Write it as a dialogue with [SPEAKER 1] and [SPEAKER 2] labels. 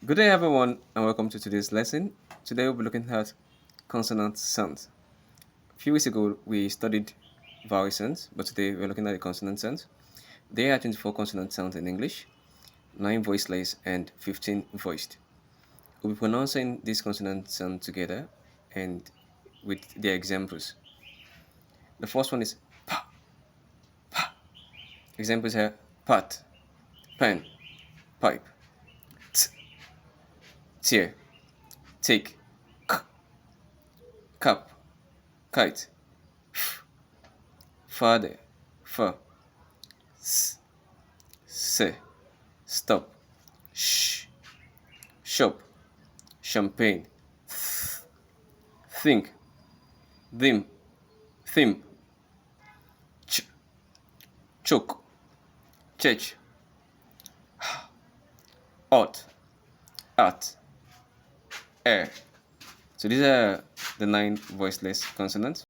[SPEAKER 1] Good day, everyone, and welcome to today's lesson. Today, we'll be looking at consonant sounds. A few weeks ago, we studied vowel sounds, but today we're looking at the consonant sounds. There are 24 consonant sounds in English, 9 voiceless, and 15 voiced. We'll be pronouncing these consonant sounds together and with their examples. The first one is pa, pa. Examples are pat, pen, pipe, t, tear, take, k, cup, kite, father, fur, s, se, stop, sh, shop, champagne, think, them, theme, ch, choke, church, ought, art, air. So these are the 9 voiceless consonants.